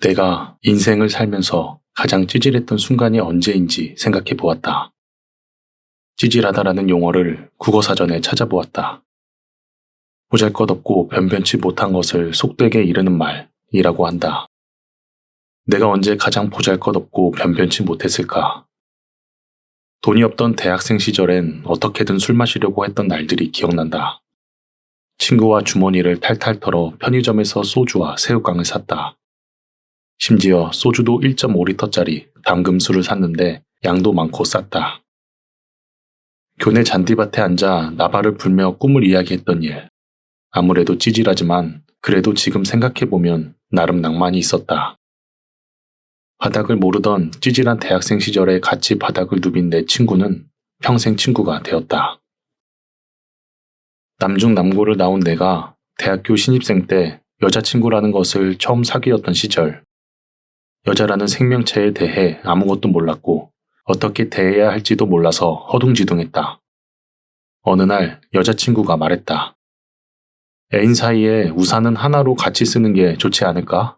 내가 인생을 살면서 가장 찌질했던 순간이 언제인지 생각해 보았다. 찌질하다라는 용어를 국어사전에 찾아보았다. 보잘것없고 변변치 못한 것을 속되게 이르는 말이라고 한다. 내가 언제 가장 보잘것없고 변변치 못했을까? 돈이 없던 대학생 시절엔 어떻게든 술 마시려고 했던 날들이 기억난다. 친구와 주머니를 탈탈 털어 편의점에서 소주와 새우깡을 샀다. 심지어 소주도 1.5리터짜리 담금술을 샀는데 양도 많고 쌌다. 교내 잔디밭에 앉아 나발을 불며 꿈을 이야기했던 일. 아무래도 찌질하지만 그래도 지금 생각해보면 나름 낭만이 있었다. 바닥을 모르던 찌질한 대학생 시절에 같이 바닥을 누빈 내 친구는 평생 친구가 되었다. 남중남고를 나온 내가 대학교 신입생 때 여자친구라는 것을 처음 사귀었던 시절, 여자라는 생명체에 대해 아무것도 몰랐고 어떻게 대해야 할지도 몰라서 허둥지둥했다. 어느 날 여자친구가 말했다. 애인 사이에 우산은 하나로 같이 쓰는 게 좋지 않을까?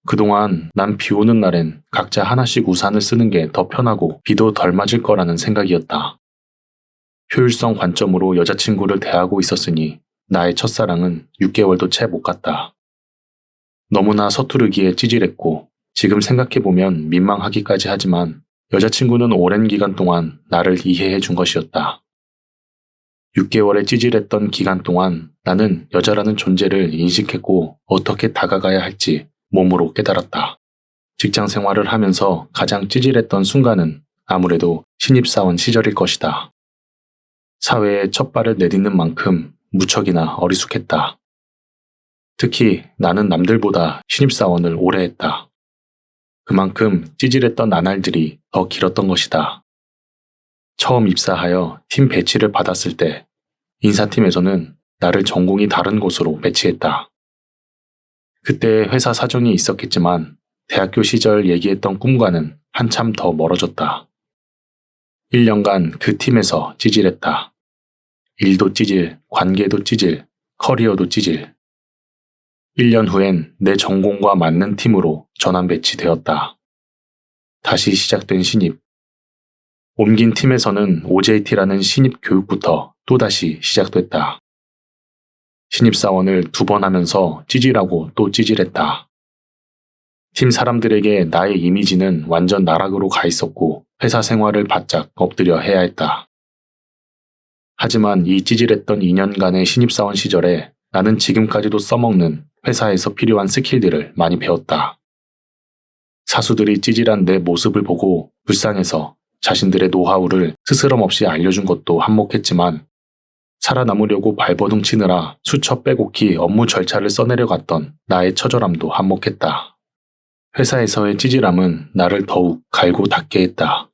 그동안 난 비 오는 날엔 각자 하나씩 우산을 쓰는 게 더 편하고 비도 덜 맞을 거라는 생각이었다. 효율성 관점으로 여자친구를 대하고 있었으니 나의 첫사랑은 6개월도 채 못 갔다. 너무나 서투르기에 찌질했고 지금 생각해보면 민망하기까지 하지만 여자친구는 오랜 기간 동안 나를 이해해 준 것이었다. 6개월의 찌질했던 기간 동안 나는 여자라는 존재를 인식했고 어떻게 다가가야 할지 몸으로 깨달았다. 직장 생활을 하면서 가장 찌질했던 순간은 아무래도 신입사원 시절일 것이다. 사회에 첫 발을 내딛는 만큼 무척이나 어리숙했다. 특히 나는 남들보다 신입사원을 오래 했다. 그만큼 찌질했던 나날들이 더 길었던 것이다. 처음 입사하여 팀 배치를 받았을 때 인사팀에서는 나를 전공이 다른 곳으로 배치했다. 그때 회사 사정이 있었겠지만 대학교 시절 얘기했던 꿈과는 한참 더 멀어졌다. 1년간 그 팀에서 찌질했다. 일도 찌질, 관계도 찌질, 커리어도 찌질. 1년 후엔 내 전공과 맞는 팀으로 전환 배치되었다. 다시 시작된 신입. 옮긴 팀에서는 OJT라는 신입 교육부터 또다시 시작됐다. 신입사원을 2번 하면서 찌질하고 또 찌질했다. 팀 사람들에게 나의 이미지는 완전 나락으로 가 있었고 회사 생활을 바짝 엎드려 해야 했다. 하지만 이 찌질했던 2년간의 신입사원 시절에 나는 지금까지도 써먹는 회사에서 필요한 스킬들을 많이 배웠다. 사수들이 찌질한 내 모습을 보고 불쌍해서 자신들의 노하우를 스스럼 없이 알려준 것도 한몫했지만 살아남으려고 발버둥 치느라 수첩 빼곡히 업무 절차를 써내려갔던 나의 처절함도 한몫했다. 회사에서의 찌질함은 나를 더욱 갈고 닦게 했다.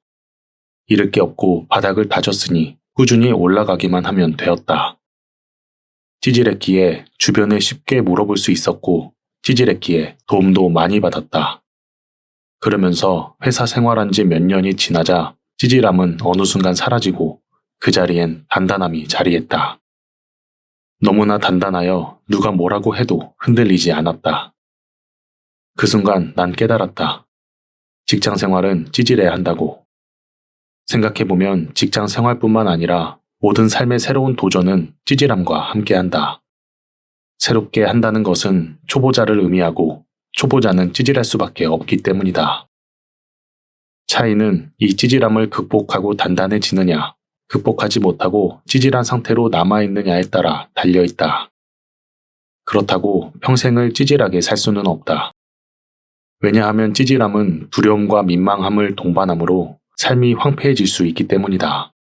잃을 게 없고 바닥을 다졌으니 꾸준히 올라가기만 하면 되었다. 찌질했기에 주변에 쉽게 물어볼 수 있었고 찌질했기에 도움도 많이 받았다. 그러면서 회사 생활한 지 몇 년이 지나자 찌질함은 어느 순간 사라지고 그 자리엔 단단함이 자리했다. 너무나 단단하여 누가 뭐라고 해도 흔들리지 않았다. 그 순간 난 깨달았다. 직장 생활은 찌질해야 한다고. 생각해보면 직장 생활뿐만 아니라 모든 삶의 새로운 도전은 찌질함과 함께한다. 새롭게 한다는 것은 초보자를 의미하고 초보자는 찌질할 수밖에 없기 때문이다. 차이는 이 찌질함을 극복하고 단단해지느냐, 극복하지 못하고 찌질한 상태로 남아있느냐에 따라 달려있다. 그렇다고 평생을 찌질하게 살 수는 없다. 왜냐하면 찌질함은 두려움과 민망함을 동반하므로 삶이 황폐해질 수 있기 때문이다.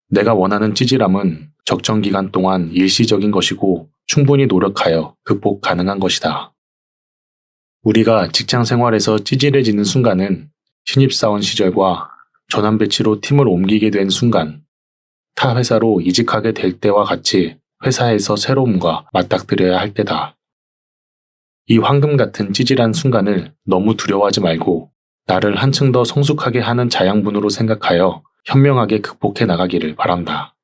내가 원하는 찌질함은 적정 기간 동안 일시적인 것이고 충분히 노력하여 극복 가능한 것이다. 우리가 직장 생활에서 찌질해지는 순간은 신입사원 시절과 전환 배치로 팀을 옮기게 된 순간, 타 회사로 이직하게 될 때와 같이 회사에서 새로움과 맞닥뜨려야 할 때다. 이 황금 같은 찌질한 순간을 너무 두려워하지 말고 나를 한층 더 성숙하게 하는 자양분으로 생각하여 현명하게 극복해 나가기를 바란다.